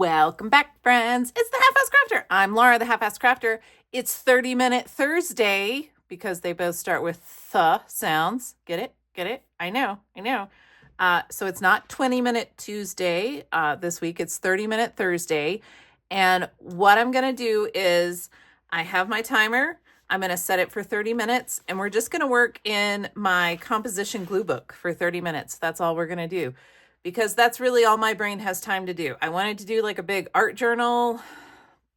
Welcome back, friends. It's the Halfass Crafter. I'm Laura, the Halfass Crafter. It's 30-minute Thursday because they both start with th sounds. Get it? Get it? I know. So it's not 20-minute Tuesday this week. It's 30-minute Thursday. And what I'm going to do is I have my timer. I'm going to set it for 30 minutes, and we're just going to work in my composition glue book for 30 minutes. That's all we're going to do, because that's really all my brain has time to do. I wanted to do like a big art journal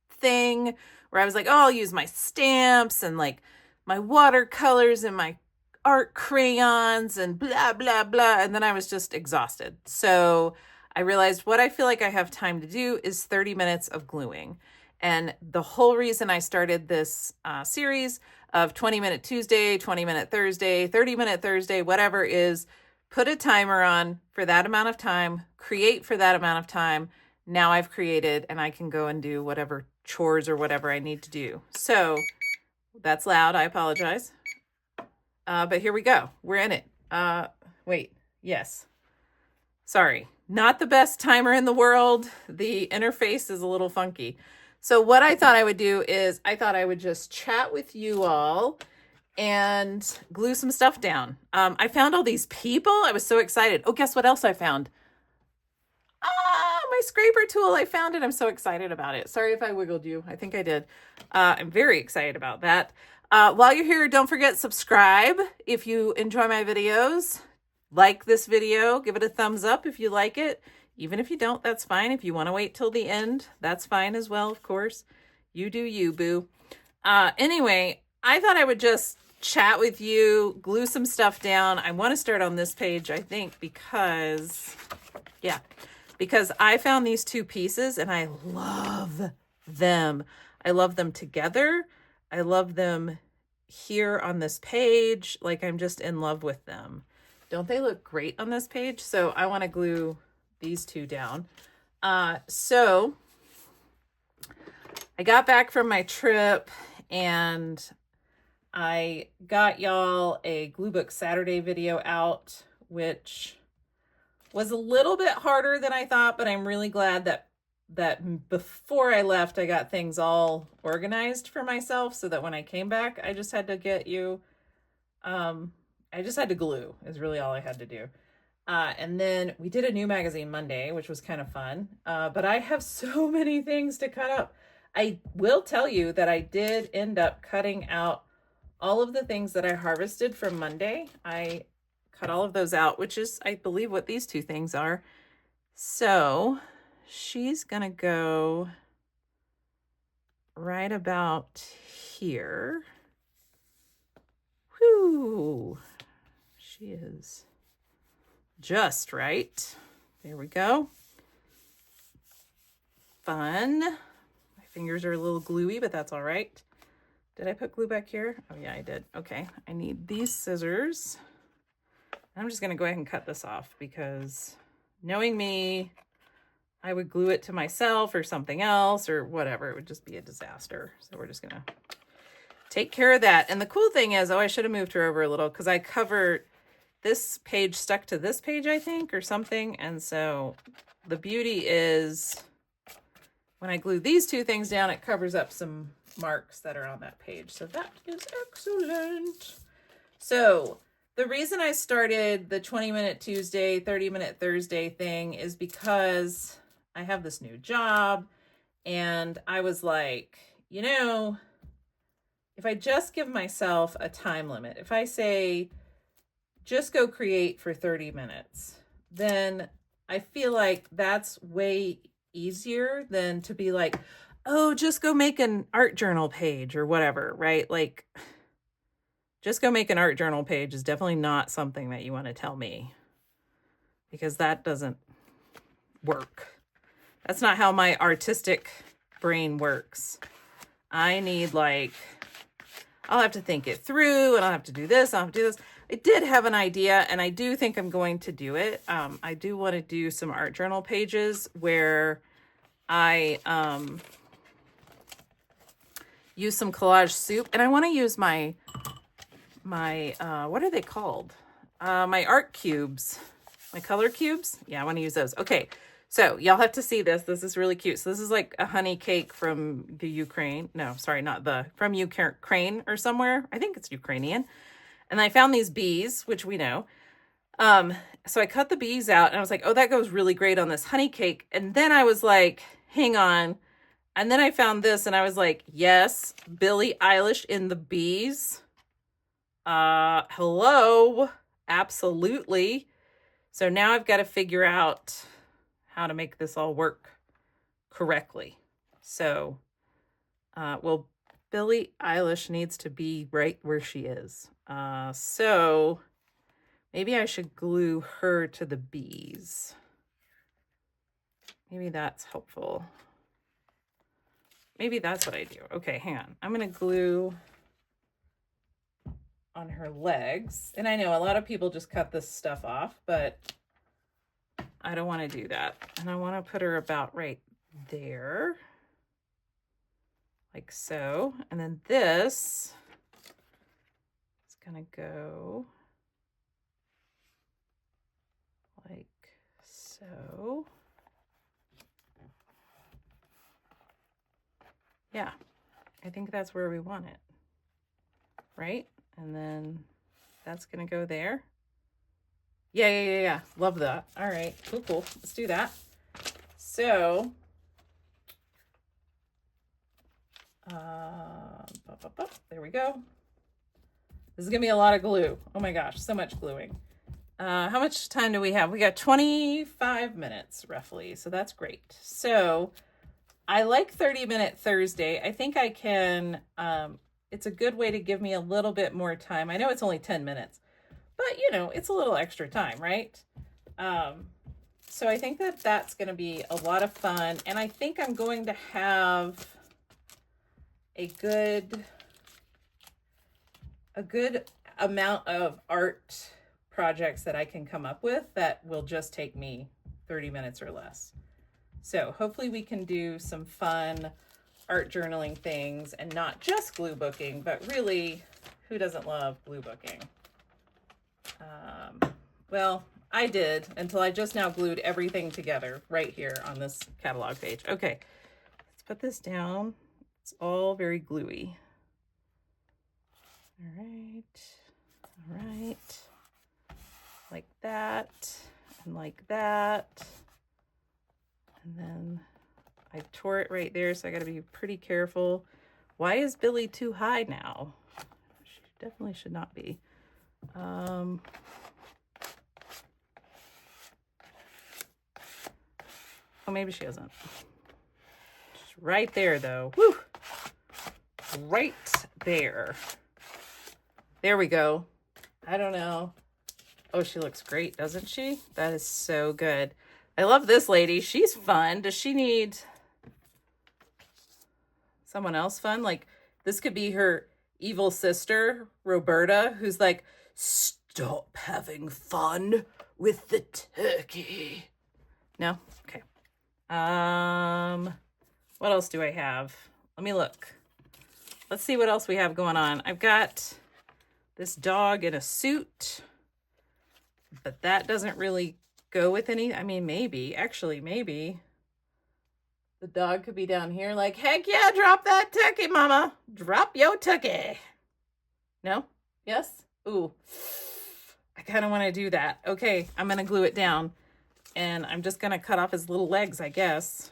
thing where I was like, oh, I'll use my stamps and like my watercolors and my art crayons and blah, blah, blah. And then I was just exhausted. So I realized what I feel like I have time to do is 30 minutes of gluing. And the whole reason I started this series of 20-minute Tuesday, 20-minute Thursday, 30-minute Thursday, whatever, is put a timer on for that amount of time, create for that amount of time. Now I've created and I can go and do whatever chores or whatever I need to do. So that's loud. I apologize. But here we go. We're in it. Wait. Yes. Sorry. Not the best timer in the world. The interface is a little funky. So what I thought I would do is I thought I would just chat with you all and glue some stuff down. I found all these people. I was so excited. Oh, guess what else I found? My scraper tool. I found it. I'm so excited about it. Sorry if I wiggled you. I think I did. I'm very excited about that. While you're here, don't forget subscribe if you enjoy my videos. Like this video. Give it a thumbs up if you like it. Even if you don't, that's fine. If you want to wait till the end, that's fine as well, of course. You do you, boo. Anyway, I thought I would just chat with you, glue some stuff down. I want to start on this page, I think, because I found these two pieces and I love them. I love them together. I love them here on this page. Like, I'm just in love with them. Don't they look great on this page? So I want to glue these two down. So I got back from my trip and I got y'all a Glue Book Saturday video out, which was a little bit harder than I thought, but I'm really glad that before I left, I got things all organized for myself so that when I came back, I just had to get you, I just had to glue is really all I had to do. And then we did a new magazine Monday, which was kind of fun. But I have so many things to cut up. I will tell you that I did end up cutting out all of the things that I harvested from Monday. I cut all of those out, which is, I believe, what these two things are. So she's going to go right about here. Whew. She is just right. There we go. Fun. My fingers are a little gluey, but that's all right. Did I put glue back here? Oh yeah, I did. Okay, I need these scissors. I'm just gonna go ahead and cut this off because knowing me, I would glue it to myself or something else or whatever. It would just be a disaster. So we're just gonna take care of that. And the cool thing is, oh, I should have moved her over a little because I covered this page stuck to this page, I think, or something. And so the beauty is when I glue these two things down, it covers up some marks that are on that page. So that is excellent. So the reason I started the 20-minute Tuesday, 30-minute Thursday thing is because I have this new job and I was like, you know, if I just give myself a time limit, if I say, just go create for 30 minutes, then I feel like that's way easier than to be like, oh, just go make an art journal page or whatever, right? Like, just go make an art journal page is definitely not something that you want to tell me because that doesn't work. That's not how my artistic brain works. I need like, I'll have to think it through and I'll have to do this, I'll have to do this. I did have an idea and I do think I'm going to do it. I do want to do some art journal pages where I use some collage soup and I want to use my what are they called? My art cubes, my color cubes. Yeah, I want to use those. Okay. So y'all have to see this. This is really cute. So this is like a honey cake from the Ukraine. No, sorry, not the, from Ukraine or somewhere. I think it's Ukrainian. And I found these bees, which we know. So I cut the bees out and I was like, oh, that goes really great on this honey cake. And then I was like, hang on. And then I found this and I was like, yes, Billie Eilish in the bees. Hello. Absolutely. So now I've got to figure out how to make this all work correctly. So, well, Billie Eilish needs to be right where she is. So maybe I should glue her to the bees. Maybe that's helpful. Maybe that's what I do. Okay, hang on. I'm going to glue on her legs. And I know a lot of people just cut this stuff off, but I don't want to do that. And I want to put her about right there. Like so. And then this is going to go like so. Yeah, I think that's where we want it, right? And then that's gonna go there. Yeah. Love that. All right, cool. Let's do that. So, there we go. This is gonna be a lot of glue. Oh my gosh, so much gluing. How much time do we have? We got 25 minutes roughly, so that's great. So I like 30-minute Thursday. I think I can, it's a good way to give me a little bit more time. I know it's only 10 minutes, but you know, it's a little extra time, right? So I think that that's going to be a lot of fun. And I think I'm going to have a good amount of art projects that I can come up with that will just take me 30 minutes or less. So hopefully we can do some fun art journaling things and not just glue booking, but really, who doesn't love glue booking? Well, I did until I just now glued everything together right here on this catalog page. Okay, let's put this down. It's all very gluey. All right. Like that and like that. And then I tore it right there, so I got to be pretty careful. Why is Billie too high now? She definitely should not be. Oh, maybe she isn't. Just right there, though. Woo! Right there. There we go. I don't know. Oh, she looks great, doesn't she? That is so good. I love this lady. She's fun. Does she need someone else fun? Like, this could be her evil sister, Roberta, who's like, stop having fun with the turkey. No? Okay. What else do I have? Let me look. Let's see what else we have going on. I've got this dog in a suit, but that doesn't really go with any, I mean, maybe the dog could be down here like, heck yeah, drop that turkey, mama. Drop your turkey. No? Yes? Ooh, I kind of want to do that. Okay, I'm going to glue it down and I'm just going to cut off his little legs, I guess.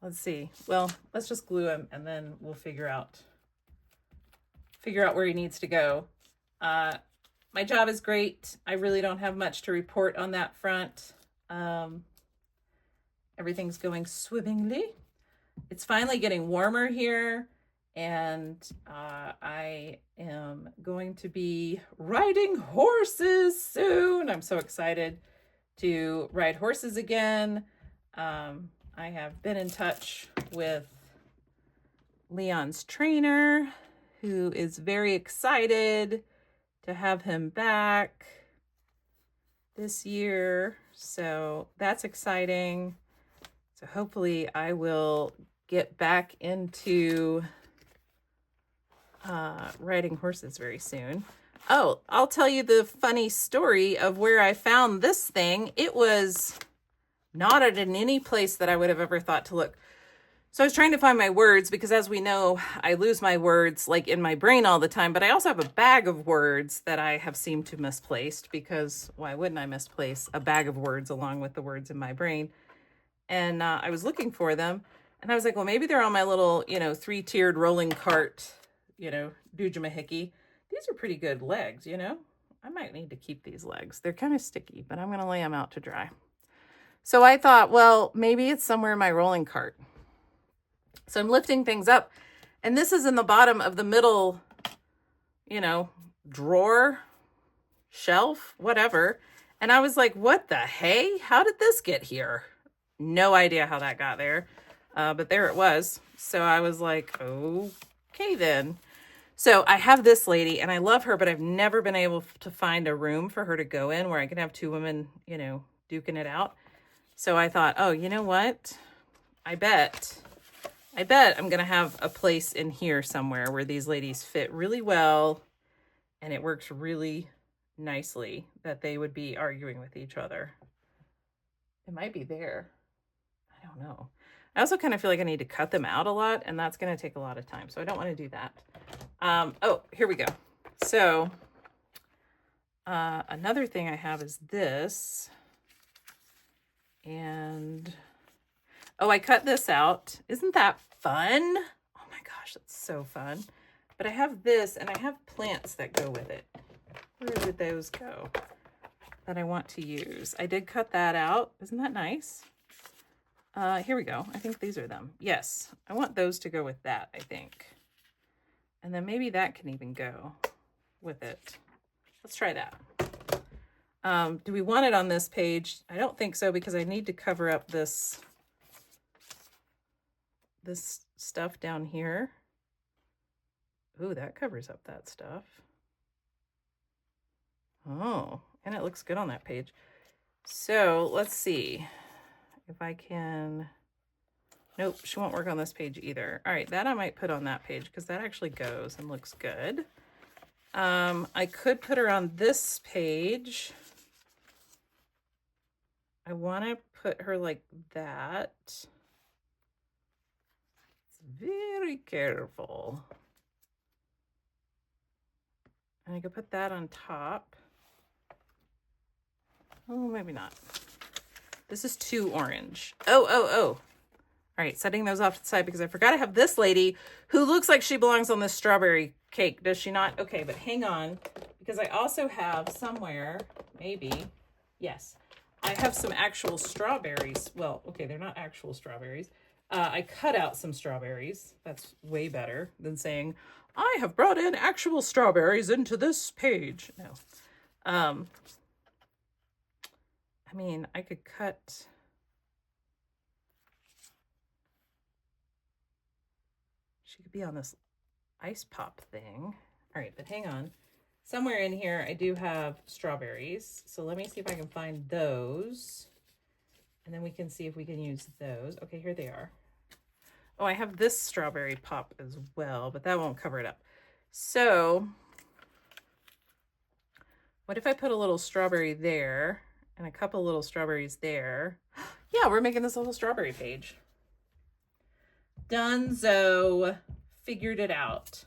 Let's see. Well, let's just glue him and then we'll figure out where he needs to go. My job is great. I really don't have much to report on that front. Everything's going swimmingly. It's finally getting warmer here, and I am going to be riding horses soon. I'm so excited to ride horses again. I have been in touch with Leon's trainer, who is very excited to have him back this year. So that's exciting. So hopefully I will get back into riding horses very soon. Oh, I'll tell you the funny story of where I found this thing. It was not in any place that I would have ever thought to look. So I was trying to find my words because, as we know, I lose my words like in my brain all the time, but I also have a bag of words that I have seemed to misplaced, because why wouldn't I misplace a bag of words along with the words in my brain? And I was looking for them, and I was like, well, maybe they're on my little, 3-tiered rolling cart, doojamahiki. These are pretty good legs, I might need to keep these legs. They're kind of sticky, but I'm going to lay them out to dry. So I thought, well, maybe it's somewhere in my rolling cart. So I'm lifting things up, and this is in the bottom of the middle, drawer, shelf, whatever. And I was like, what the hey? How did this get here? No idea how that got there, but there it was. So I was like, okay then. So I have this lady, and I love her, but I've never been able to find a room for her to go in where I can have two women, duking it out. So I thought, oh, you know what? I bet I'm going to have a place in here somewhere where these ladies fit really well, and it works really nicely that they would be arguing with each other. It might be there. I don't know. I also kind of feel like I need to cut them out a lot, and that's going to take a lot of time, so I don't want to do that. Oh, here we go. So another thing I have is this, and oh, I cut this out. Isn't that fun? Oh my gosh, that's so fun. But I have this, and I have plants that go with it. Where would those go that I want to use? I did cut that out. Isn't that nice? Here we go. I think these are them. Yes, I want those to go with that, I think. And then maybe that can even go with it. Let's try that. Do we want it on this page? I don't think so, because I need to cover up this stuff down here. Ooh, that covers up that stuff. Oh, and it looks good on that page. So let's see if I can. Nope, she won't work on this page either. All right, that I might put on that page because that actually goes and looks good. I could put her on this page. I want to put her like that. Very careful. And I could put that on top. Oh, maybe not. This is too orange. Oh. All right, setting those off to the side because I forgot I have this lady who looks like she belongs on this strawberry cake. Does she not? Okay, but hang on, because I also have somewhere, maybe, yes, I have some actual strawberries. Well, okay, they're not actual strawberries. I cut out some strawberries. That's way better than saying, I have brought in actual strawberries into this page. No. I mean, I could cut... She could be on this ice pop thing. All right, but hang on. Somewhere in here, I do have strawberries. So let me see if I can find those. And then we can see if we can use those. Okay, here they are. Oh, I have this strawberry pop as well, but that won't cover it up. So what if I put a little strawberry there and a couple little strawberries there? Yeah, we're making this little strawberry page. Dunzo. Figured it out.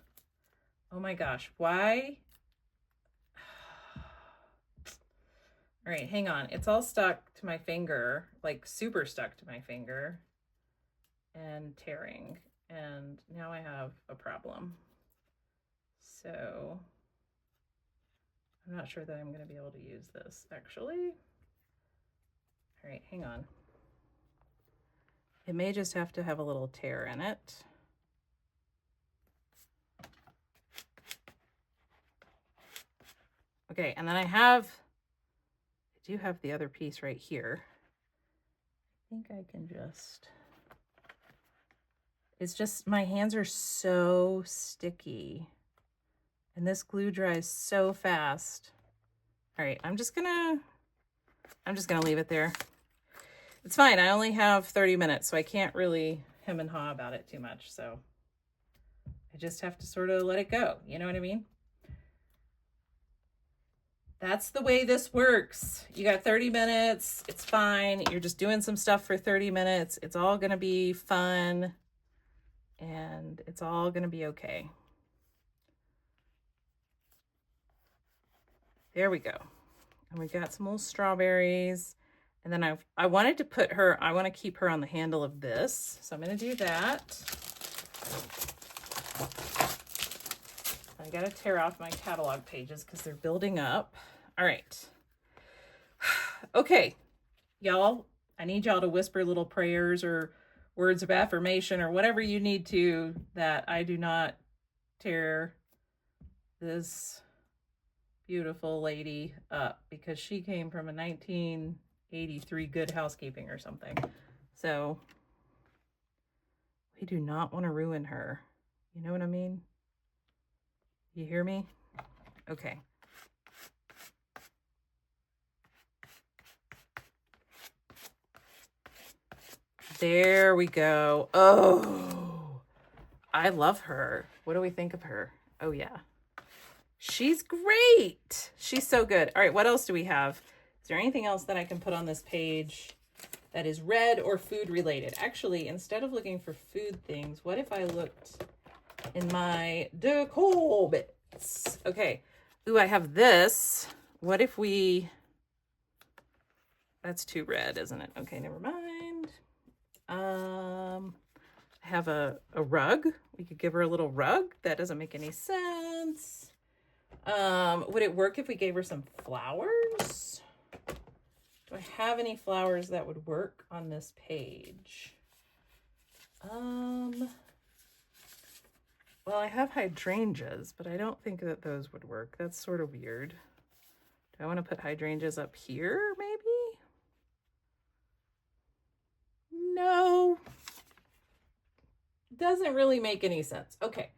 Oh my gosh, why? All right, hang on. It's all stuck to my finger, like super stuck to my finger and tearing. And now I have a problem. So I'm not sure that I'm going to be able to use this actually. All right, hang on. It may just have to have a little tear in it. Okay, and then I do have the other piece right here. I think I can just, it's just, my hands are so sticky and this glue dries so fast. All right, I'm just gonna leave it there. It's fine, I only have 30 minutes, so I can't really hem and haw about it too much. So I just have to sort of let it go. You know what I mean? That's the way this works. You got 30 minutes. It's fine. You're just doing some stuff for 30 minutes. It's all going to be fun and it's all going to be okay. There we go. And we got some little strawberries. And then I wanted to put her, I want to keep her on the handle of this. So I'm going to do that. I got to tear off my catalog pages because they're building up. All right. Okay, y'all, I need y'all to whisper little prayers or words of affirmation or whatever you need to, that I do not tear this beautiful lady up, because she came from a 1983 Good Housekeeping or something. So we do not want to ruin her. You know what I mean? You hear me? Okay. There we go. Oh, I love her. What do we think of her? Oh, yeah. She's great. She's so good. All right, what else do we have? Is there anything else that I can put on this page that is red or food related? Actually, instead of looking for food things, what if I looked in my decor bits? Okay. Ooh, I have this. What if we... That's too red, isn't it? Okay, never mind. I have a rug. We could give her a little rug. That doesn't make any sense. Would it work if we gave her some flowers? Do I have any flowers that would work on this page? Well, I have hydrangeas, but I don't think that those would work. That's sort of weird. Do I want to put hydrangeas up here, maybe? No. Doesn't really make any sense. Okay.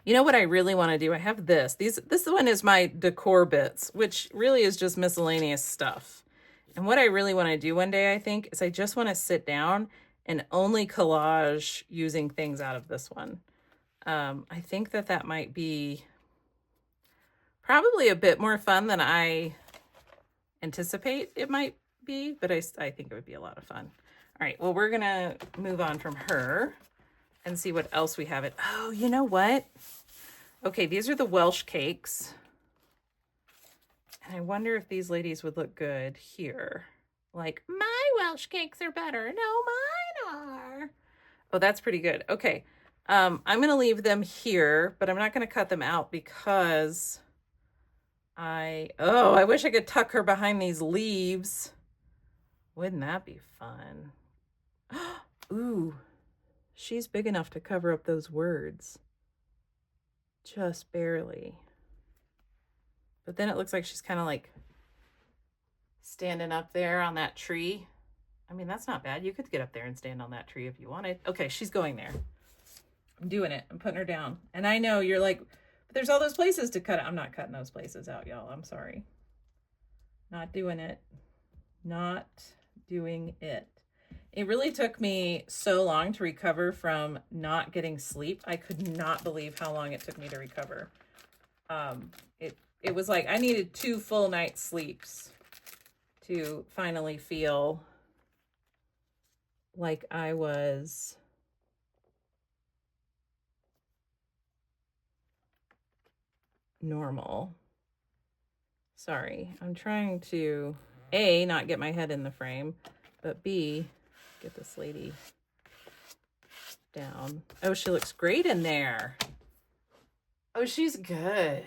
You know what I really want to do? I have this. This one is my decor bits, which really is just miscellaneous stuff. And what I really want to do one day, I think, is I just want to sit down and only collage using things out of this one. I think that that might be probably a bit more fun than I anticipate it might be, but I think it would be a lot of fun. All right, well, we're going to move on from her and see what else we have. Oh, you know what? Okay, these are the Welsh cakes. And I wonder if these ladies would look good here. Like, my Welsh cakes are better. No, mine are. Oh, that's pretty good. Okay, I'm going to leave them here, but I'm not going to cut them out because I wish I could tuck her behind these leaves. Wouldn't that be fun? Ooh, she's big enough to cover up those words. Just barely. But then it looks like she's kind of like standing up there on that tree. I mean, that's not bad. You could get up there and stand on that tree if you wanted. Okay, she's going there. I'm doing it. I'm putting her down. And I know you're like, but there's all those places to cut. I'm not cutting those places out, y'all. I'm sorry. Not doing it. Not doing it. It really took me so long to recover from not getting sleep. I could not believe how long it took me to recover. It was like I needed 2 full night sleeps to finally feel like I was normal. Sorry, I'm trying to A, not get my head in the frame, but B, get this lady down. Oh, she looks great in there. Oh, she's good.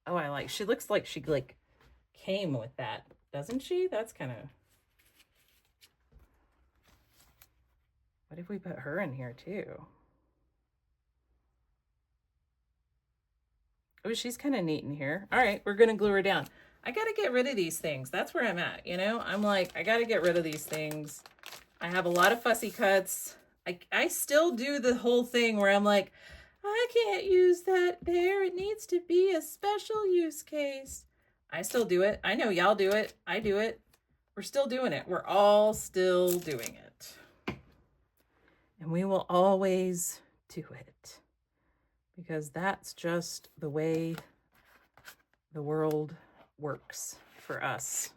Oh, she looks like she like came with that, doesn't she? That's kind of, what if we put her in here too? Oh, she's kind of neat in here. All right, we're going to glue her down. I got to get rid of these things. That's where I'm at, you know? I'm like, I got to get rid of these things. I have a lot of fussy cuts. I still do the whole thing where I'm like, I can't use that there. It needs to be a special use case. I still do it. I know y'all do it. I do it. We're still doing it. We're all still doing it. And we will always do it. Because that's just the way the world works for us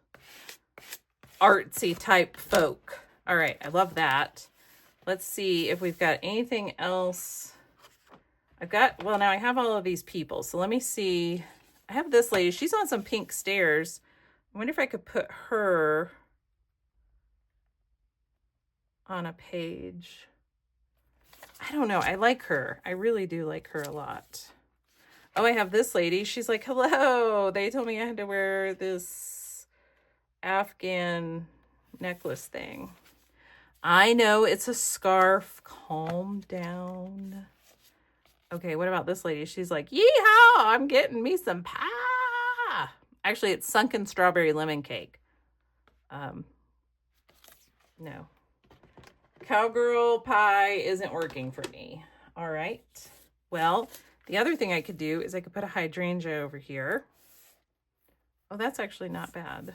artsy type folk. All right, I love that. Let's see if we've got anything else. Well, now I have all of these people. So let me see. I have this lady. She's on some pink stairs. I wonder if I could put her on a page. I don't know. I like her. I really do like her a lot. Oh, I have this lady. She's like, hello. They told me I had to wear this Afghan necklace thing. I know it's a scarf. Calm down. Okay, what about this lady? She's like, yeehaw, I'm getting me some pie. Actually, it's sunken strawberry lemon cake. No. Cowgirl pie isn't working for me. All right. Well, the other thing I could do is I could put a hydrangea over here. Oh, that's actually not bad.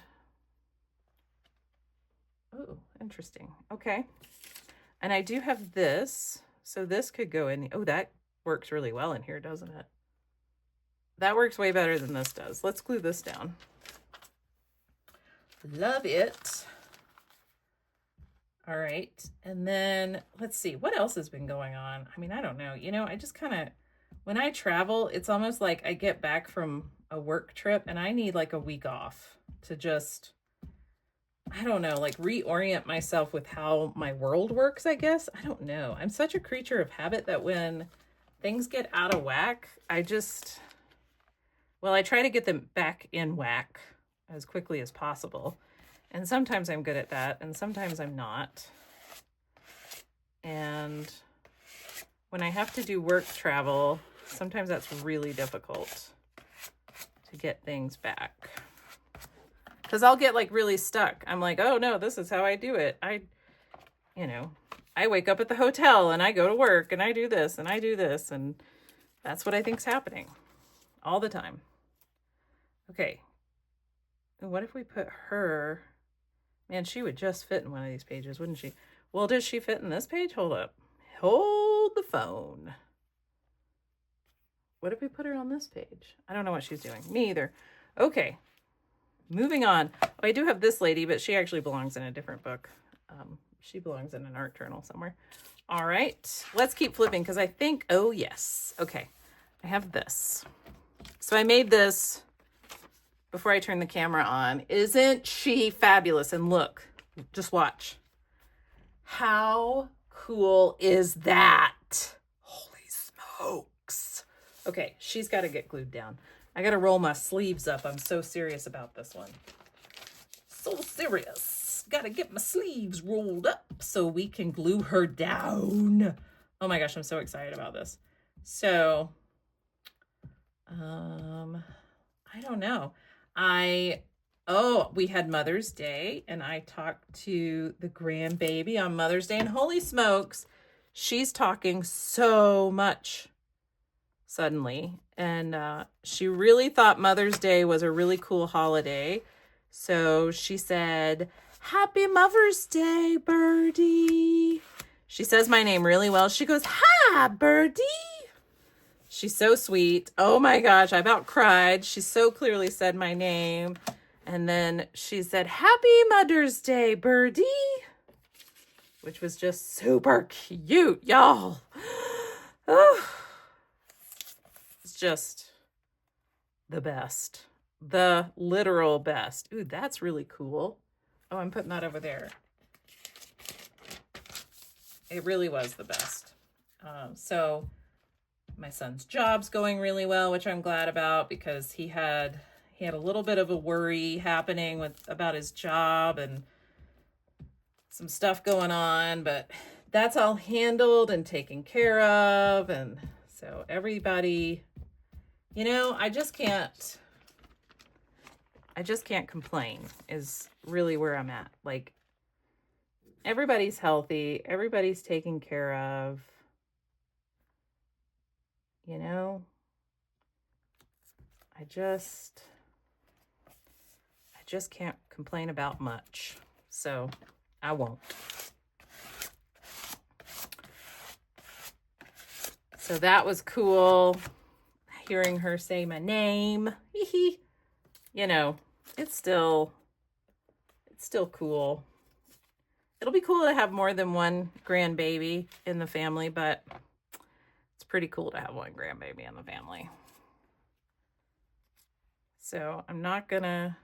Oh, interesting. Okay. And I do have this. So this could go in. Oh, that works really well in here, doesn't it? That works way better than this does. Let's glue this down. Love it. All right. And then let's see what else has been going on. I mean, I don't know. You know, I just kind of, when I travel, it's almost like I get back from a work trip and I need like a week off to just, I don't know, like reorient myself with how my world works, I guess. I don't know. I'm such a creature of habit that when things get out of whack, I try to get them back in whack as quickly as possible. And sometimes I'm good at that, and sometimes I'm not. And when I have to do work travel, sometimes that's really difficult to get things back. Because I'll get like really stuck. I'm like, oh no, this is how I do it. I wake up at the hotel and I go to work and I do this and I do this. And that's what I think's happening all the time. Okay. What if we put her... Man, she would just fit in one of these pages, wouldn't she? Well, does she fit in this page? Hold up. Hold the phone. What if we put her on this page? I don't know what she's doing. Me either. Okay. Moving on. Oh, I do have this lady, but she actually belongs in a different book. She belongs in an art journal somewhere. All right. Let's keep flipping because I think, oh, yes. Okay. I have this. So I made this before I turn the camera on. Isn't she fabulous? And look, just watch. How cool is that? Holy smokes. Okay, she's got to get glued down. I got to roll my sleeves up. I'm so serious about this one. So serious. Got to get my sleeves rolled up so we can glue her down. Oh my gosh, I'm so excited about this. So, I don't know. We had Mother's Day and I talked to the grandbaby on Mother's Day and holy smokes, she's talking so much suddenly. And she really thought Mother's Day was a really cool holiday. So she said, Happy Mother's Day, Birdie. She says my name really well. She goes, Hi, Birdie. She's so sweet. Oh my gosh, I about cried. She so clearly said my name. And then she said, Happy Mother's Day, Birdie. Which was just super cute, y'all. Oh, it's just the best. The literal best. Ooh, that's really cool. Oh, I'm putting that over there. It really was the best. So my son's job's going really well, which I'm glad about because he had a little bit of a worry happening about his job and some stuff going on, but that's all handled and taken care of. And so everybody, I just can't complain is really where I'm at. Like, everybody's healthy, everybody's taken care of. I just can't complain about much. So I won't. So that was cool. Hearing her say my name. you know, it's still cool. It'll be cool to have more than one grandbaby in the family, but it's pretty cool to have one grandbaby in the family. So I'm not gonna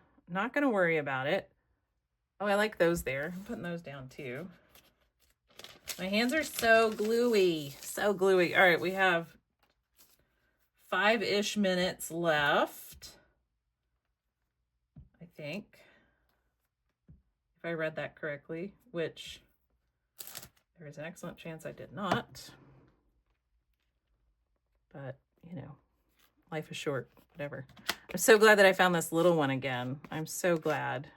worry about it. Oh, I like those there. I'm putting those down too. My hands are so gluey, so gluey. All right, we have 5-ish minutes left, I think, if I read that correctly, which there is an excellent chance I did not. But, you know, life is short, whatever. I'm so glad that I found this little one again. I'm so glad.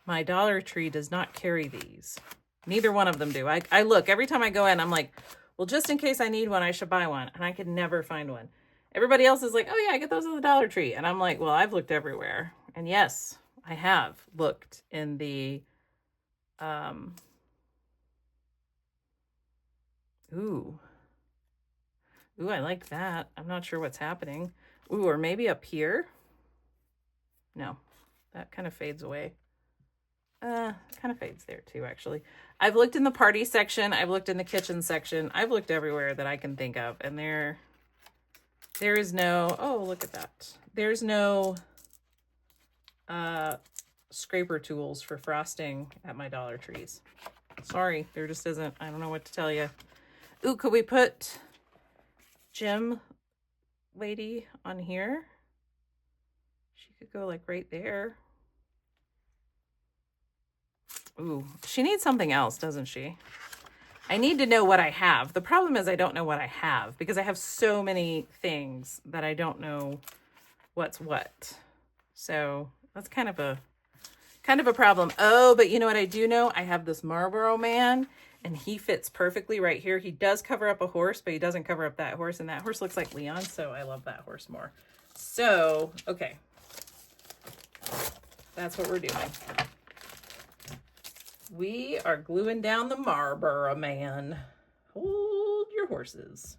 My Dollar Tree does not carry these. Neither one of them do. I look, every time I go in, I'm like, well, just in case I need one, I should buy one. And I could never find one. Everybody else is like, oh yeah, I get those at the Dollar Tree. And I'm like, well, I've looked everywhere. And yes, I have looked in the, ooh, I like that. I'm not sure what's happening. Ooh, or maybe up here. No, that kind of fades away. Kind of fades there too, actually. I've looked in the party section. I've looked in the kitchen section. I've looked everywhere that I can think of. And there is no, oh, look at that. There's no scraper tools for frosting at my Dollar Trees. Sorry, there just isn't. I don't know what to tell you. Ooh, could we put Gem Lady on here? She could go like right there. Ooh, she needs something else, doesn't she? I need to know what I have. The problem is I don't know what I have because I have so many things that I don't know what's what. So that's kind of a problem. Oh, but you know what I do know? I have this Marlboro Man and he fits perfectly right here. He does cover up a horse, but he doesn't cover up that horse. And that horse looks like Leon. So I love that horse more. So, okay. That's what we're doing. We are gluing down the Marlboro Man. Hold your horses.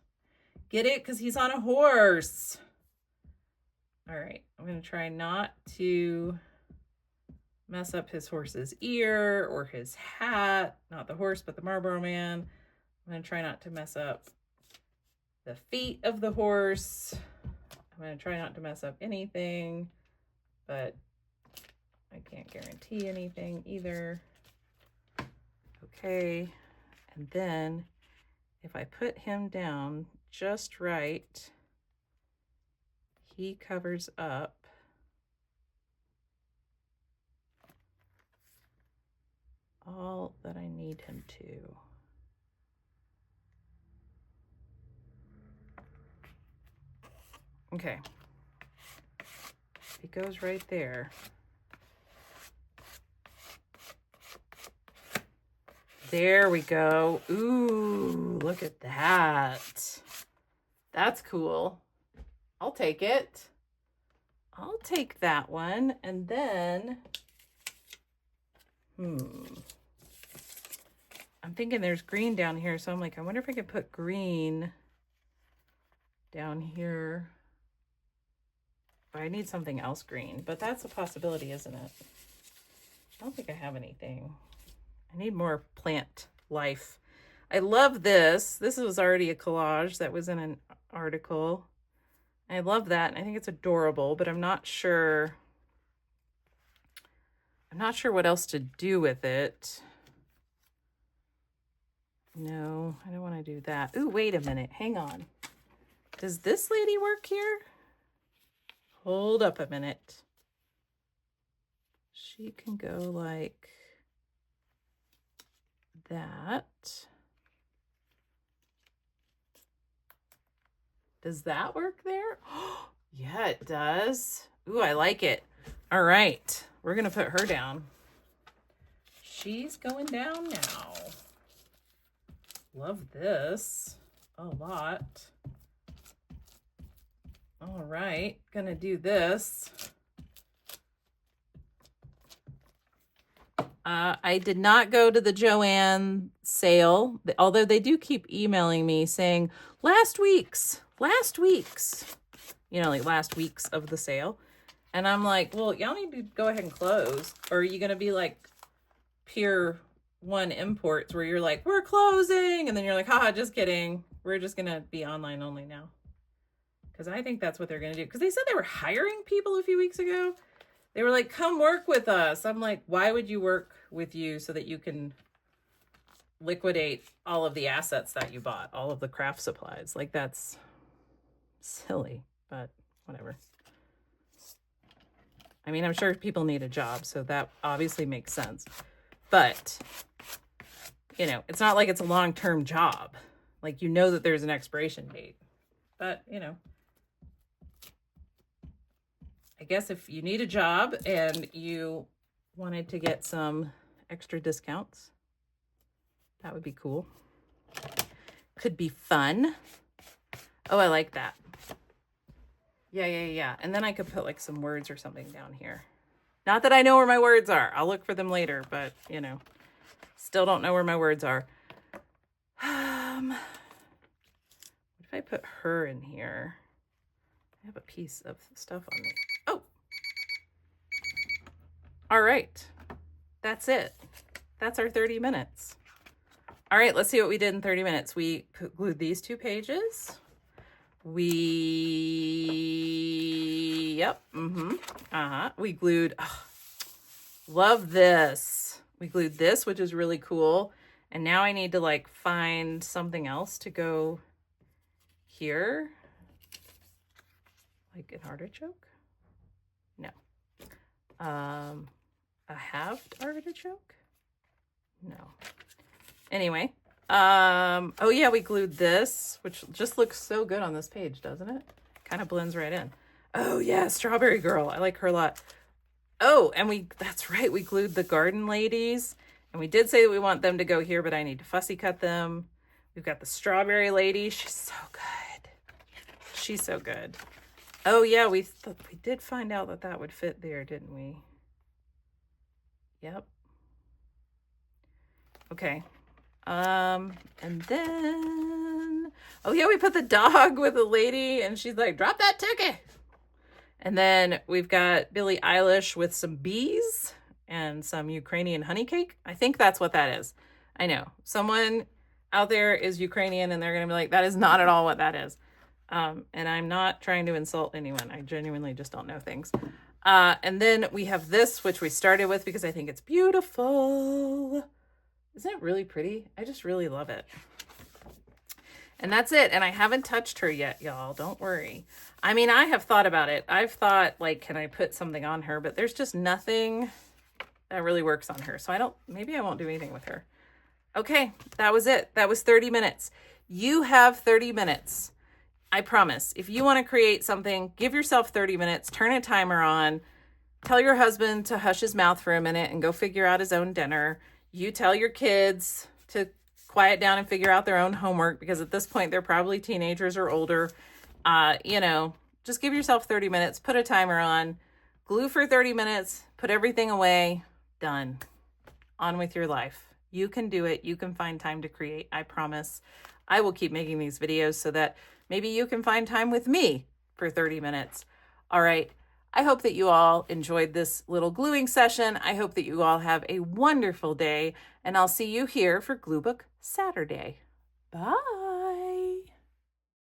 Get it? Because he's on a horse. All right. I'm going to try not to mess up his horse's ear or his hat. Not the horse, but the Marlboro Man. I'm going to try not to mess up the feet of the horse. I'm going to try not to mess up anything, but I can't guarantee anything either. Okay, and then if I put him down just right, he covers up all that I need him to. Okay, he goes right there. There we go. Ooh, look at that. That's cool. I'll take it. I'll take that one. And then, I'm thinking there's green down here. So I'm like, I wonder if I could put green down here. But I need something else green. But that's a possibility, isn't it? I don't think I have anything. I need more plant life. I love this. This was already a collage that was in an article. I love that. I think it's adorable, but I'm not sure what else to do with it. No, I don't want to do that. Ooh, wait a minute. Hang on. Does this lady work here? Hold up a minute. She can go like that. Does that work there? Yeah, it does. Ooh, I like it. All right, we're gonna put her down. She's going down now. Love this a lot. All right, gonna do this. I did not go to the Joann sale, although they do keep emailing me saying last week's, you know, like last week's of the sale. And I'm like, well, y'all need to go ahead and close. Or are you going to be like Pier 1 Imports where you're like, we're closing. And then you're like, haha, just kidding. We're just going to be online only now. Because I think that's what they're going to do. Because they said they were hiring people a few weeks ago. They were like, come work with us. I'm like, why would you work with you so that you can liquidate all of the assets that you bought, all of the craft supplies? Like, that's silly, but whatever. I mean, I'm sure people need a job, so that obviously makes sense. But, you know, it's not like it's a long-term job. Like, you know that there's an expiration date. But, you know, I guess if you need a job and you wanted to get some extra discounts, that would be cool. Could be fun. Oh, I like that. Yeah. And then I could put like some words or something down here. Not that I know where my words are. I'll look for them later, but you know, still don't know where my words are. What if I put her in here? I have a piece of stuff on me. Oh. All right. That's it. That's our 30 minutes. All right, let's see what we did in 30 minutes. We glued these 2 pages. We glued, love this. We glued this, which is really cool. And now I need to like find something else to go here. Like an artichoke? No. A halved artichoke? No. Anyway, oh yeah, we glued this, which just looks so good on this page, doesn't it? Kind of blends right in. Oh yeah, Strawberry Girl. I like her a lot. Oh, and that's right, we glued the garden ladies. And we did say that we want them to go here, but I need to fussy cut them. We've got the strawberry lady. She's so good. She's so good. Oh yeah, we did find out that that would fit there, didn't we? Yep. Okay. And then, oh yeah, we put the dog with the lady and she's like, drop that ticket. And then we've got Billie Eilish with some bees and some Ukrainian honey cake. I think that's what that is. I know someone out there is Ukrainian and they're going to be like, that is not at all what that is. And I'm not trying to insult anyone. I genuinely just don't know things. And then we have this, which we started with because I think it's beautiful. Isn't it really pretty? I just really love it. And that's it. And I haven't touched her yet, y'all. Don't worry. I mean, I have thought about it. I've thought, like, can I put something on her? But there's just nothing that really works on her. So maybe I won't do anything with her. Okay, that was it. That was 30 minutes. You have 30 minutes. I promise. If you want to create something, give yourself 30 minutes, turn a timer on, tell your husband to hush his mouth for a minute and go figure out his own dinner. You tell your kids to quiet down and figure out their own homework because at this point they're probably teenagers or older. You know, just give yourself 30 minutes, put a timer on, glue for 30 minutes, put everything away, done. On with your life. You can do it. You can find time to create. I promise. I will keep making these videos so that maybe you can find time with me for 30 minutes. All right. I hope that you all enjoyed this little gluing session. I hope that you all have a wonderful day, and I'll see you here for Glue Book Saturday. Bye.